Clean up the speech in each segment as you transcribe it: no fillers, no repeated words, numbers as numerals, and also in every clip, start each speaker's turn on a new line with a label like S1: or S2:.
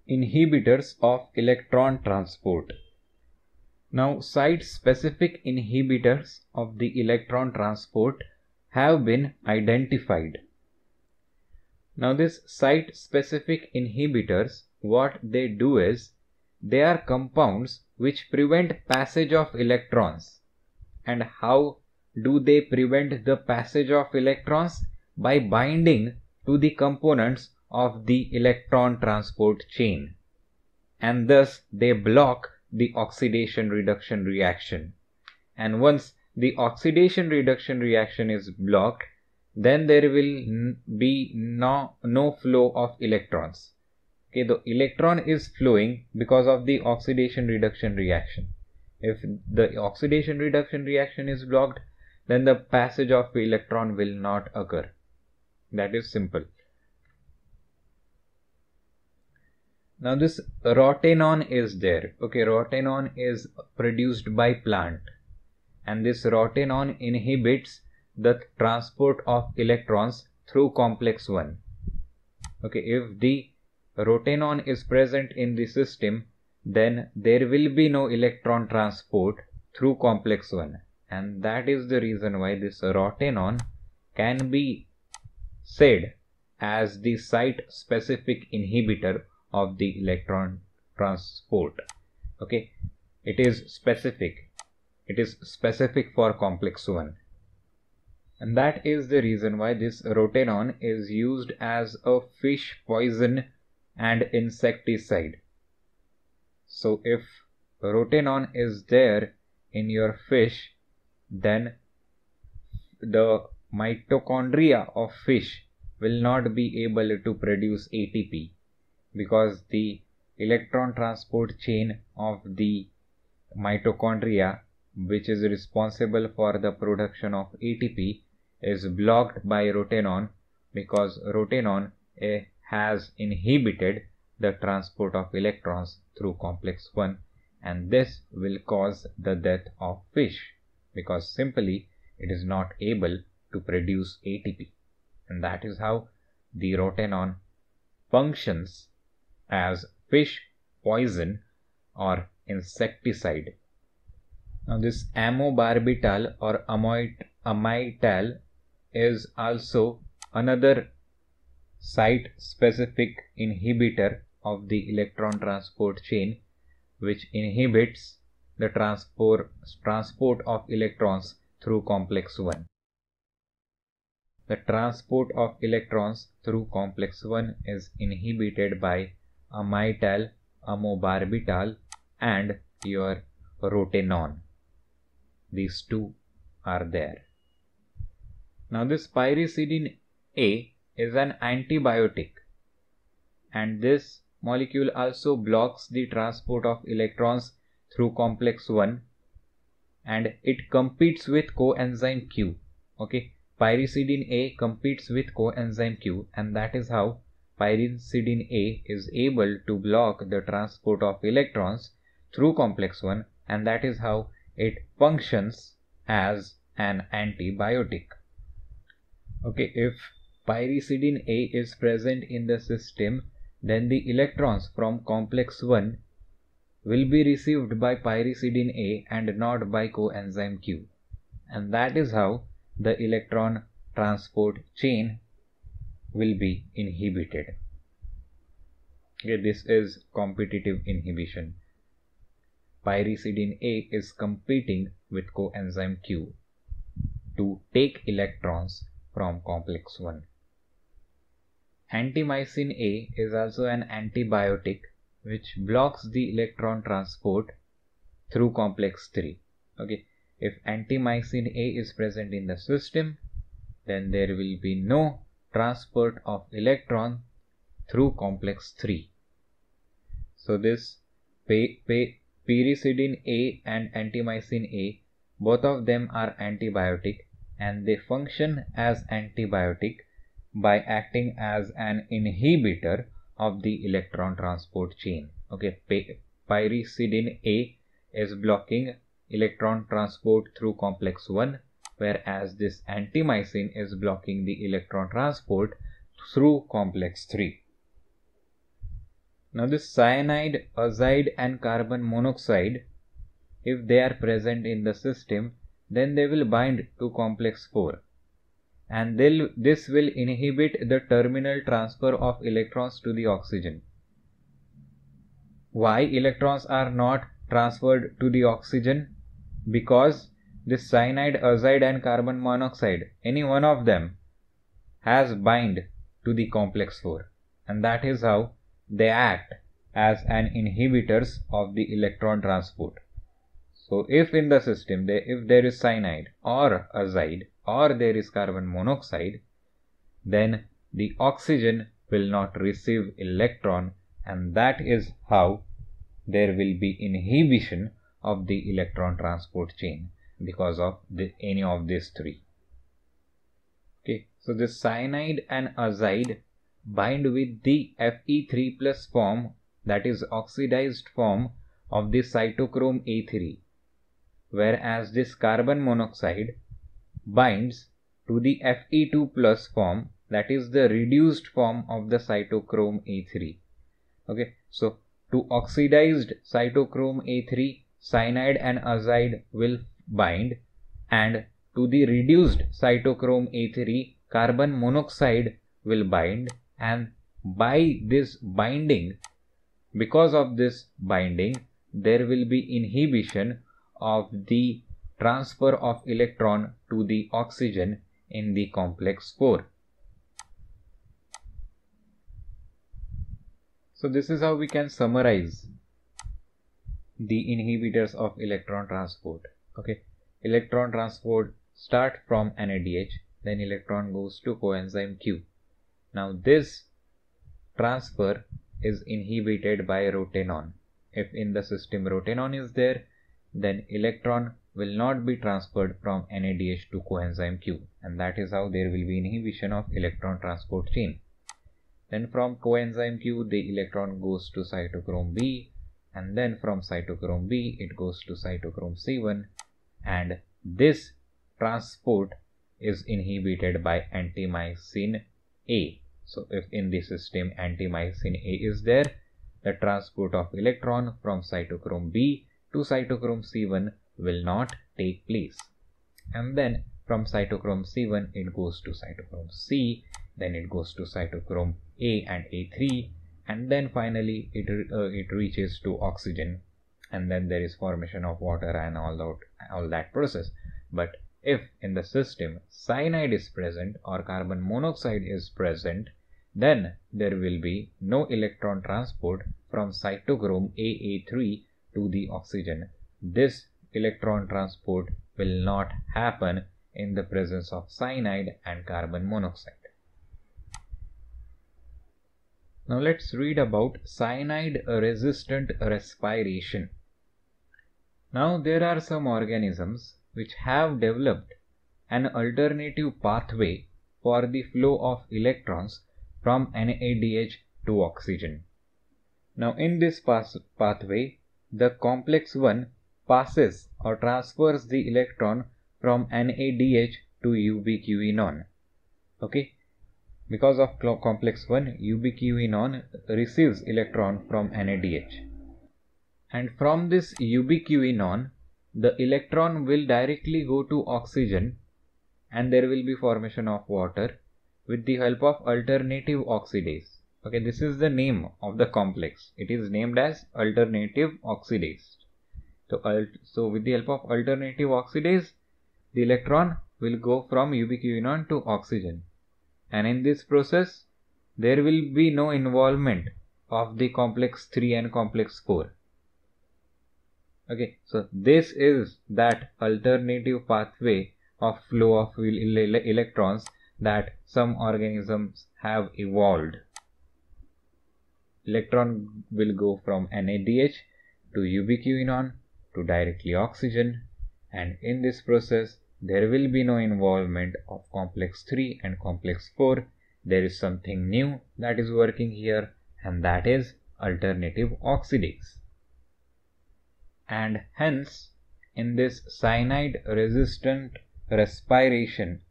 S1: Inhibitors of electron transport. Now, site-specific inhibitors of the electron transport have been identified. Now, these site-specific inhibitors, what they do is, they are compounds which prevent passage of electrons. And how do they prevent the passage of electrons? By binding to the components of the electron transport chain. And thus they block the oxidation reduction reaction. And once the oxidation reduction reaction is blocked, then there will be no flow of electrons. Okay, the electron is flowing because of the oxidation reduction reaction. If the oxidation reduction reaction is blocked, then the passage of electron will not occur. That is simple. Now this rotenone is there. Okay, rotenone is produced by plant, and this rotenone inhibits the transport of electrons through complex 1. Okay, if the rotenone is present in the system, then there will be no electron transport through complex 1, and that is the reason why this rotenone can be said as the site-specific inhibitor of the electron transport. Okay, it is specific for complex 1, and that is the reason why this rotenone is used as a fish poison and insecticide. So if rotenone is there in your fish, then the mitochondria of fish will not be able to produce ATP, because the electron transport chain of the mitochondria, which is responsible for the production of ATP, is blocked by rotenone, because rotenone has inhibited the transport of electrons through complex 1, and this will cause the death of fish, because simply it is not able to produce ATP. And that is how the rotenone functions as fish poison or insecticide. Now this amobarbital or amital is also another site-specific inhibitor of the electron transport chain, which inhibits the transport of electrons through complex 1. The transport of electrons through complex 1 is inhibited by amital, amobarbital, and your rotenone. These two are there. Now this pyridine A is an antibiotic, and this molecule also blocks the transport of electrons through complex 1, and it competes with coenzyme Q. Okay, pyridine A competes with coenzyme Q, and that is how pyridine A is able to block the transport of electrons through complex 1, and that is how it functions as an antibiotic. Okay, if pyridine A is present in the system, then the electrons from complex 1 will be received by pyridine A and not by coenzyme Q, and that is how the electron transport chain will be inhibited. Okay, this is competitive inhibition. Pyridine A is competing with coenzyme Q to take electrons from complex 1. Antimycin A is also an antibiotic which blocks the electron transport through complex 3. Okay, if antimycin A is present in the system, then there will be no transport of electron through complex 3. So this pyridine A and antimycin A, both of them are antibiotic, and they function as antibiotic by acting as an inhibitor of the electron transport chain. Okay, pyridine A is blocking electron transport through complex 1, whereas this antimycin is blocking the electron transport through complex 3. Now this cyanide, azide and carbon monoxide, if they are present in the system, then they will bind to complex 4 and this will inhibit the terminal transfer of electrons to the oxygen. Why electrons are not transferred to the oxygen? Because this cyanide, azide and carbon monoxide, any one of them has bind to the complex 4, and that is how they act as an inhibitors of the electron transport. So if in the system if there is cyanide or azide or there is carbon monoxide, then the oxygen will not receive electron, and that is how there will be inhibition of the electron transport chain because of any of these three. Okay, so the cyanide and azide bind with the Fe3 plus form, that is oxidized form of the cytochrome A3, whereas this carbon monoxide binds to the Fe2 plus form, that is the reduced form of the cytochrome A3. Okay, so to oxidized cytochrome A3, cyanide and azide will bind, and to the reduced cytochrome A3, carbon monoxide will bind, and by this binding, because of this binding, there will be inhibition of the transfer of electron to the oxygen in the complex 4. So this is how we can summarize the inhibitors of electron transport. Okay, electron transport start from NADH, then electron goes to coenzyme Q. Now this transfer is inhibited by rotenone. If in the system rotenone is there, then electron will not be transferred from NADH to coenzyme Q, and that is how there will be inhibition of electron transport chain. Then from coenzyme Q, the electron goes to cytochrome B, and then from cytochrome B, it goes to cytochrome C1, and this transport is inhibited by antimycin A. So if in the system antimycin A is there, the transport of electron from cytochrome B to cytochrome C1 will not take place. And then from cytochrome C1, it goes to cytochrome C, then it goes to cytochrome A and A3, and then finally it reaches to oxygen, and then there is formation of water and all that process. But if in the system cyanide is present or carbon monoxide is present, then there will be no electron transport from cytochrome AA3 to the oxygen. This electron transport will not happen in the presence of cyanide and carbon monoxide. Now let's read about cyanide resistant respiration. Now there are some organisms which have developed an alternative pathway for the flow of electrons from NADH to oxygen. Now in this pathway, the complex 1 passes or transfers the electron from NADH to ubiquinone. Okay, because of complex 1, ubiquinone receives electron from NADH, and from this ubiquinone, the electron will directly go to oxygen, and there will be formation of water with the help of alternative oxidase. Okay, this is the name of the complex. It is named as alternative oxidase. So with the help of alternative oxidase, the electron will go from ubiquinone to oxygen, and in this process there will be no involvement of the complex 3 and complex 4. Okay, so this is that alternative pathway of flow of electrons that some organisms have evolved. Electron will go from NADH to ubiquinone to directly oxygen, and in this process there will be no involvement of complex 3 and complex 4. There is something new that is working here, and that is alternative oxidase. And hence in this cyanide resistant respiration,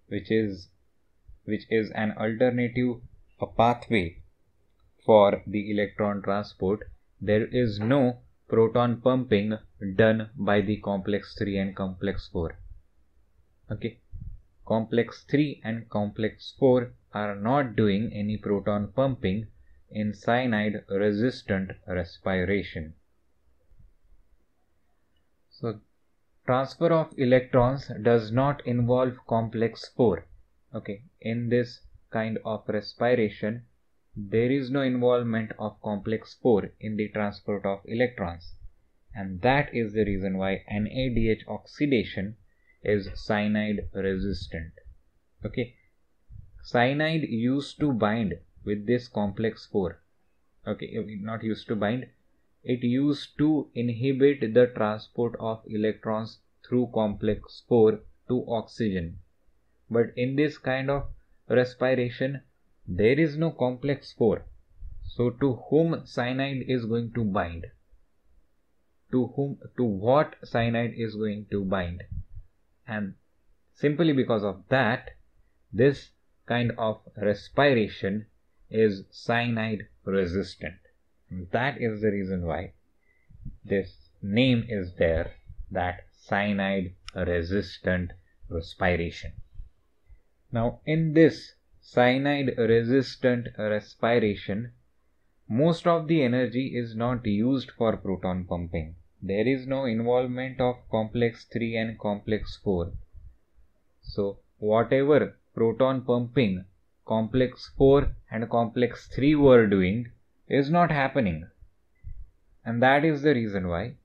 S1: which is an alternative pathway for the electron transport, there is no proton pumping done by the complex 3 and complex 4. Okay, complex 3 and complex 4 are not doing any proton pumping in cyanide resistant respiration. So transfer of electrons does not involve complex 4. Okay, in this kind of respiration, there is no involvement of complex 4 in the transport of electrons, and that is the reason why NADH oxidation is cyanide resistant. Okay, cyanide used to bind with this complex 4. Okay, not used to bind, it used to inhibit the transport of electrons through complex 4 to oxygen. But in this kind of respiration, there is no complex 4. So to whom cyanide is going to bind? To what cyanide is going to bind? And simply because of that, this kind of respiration is cyanide resistant. That is the reason why this name is there, that cyanide resistant respiration. Now in this cyanide resistant respiration, most of the energy is not used for proton pumping. There is no involvement of complex 3 and complex 4. So whatever proton pumping complex 4 and complex 3 were doing is not happening. And that is the reason why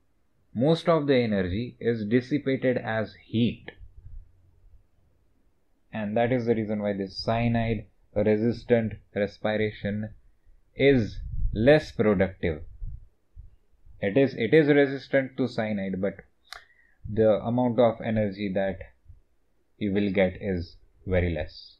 S1: most of the energy is dissipated as heat. And that is the reason why this cyanide resistant respiration is less productive. It is resistant to cyanide, but the amount of energy that you will get is very less.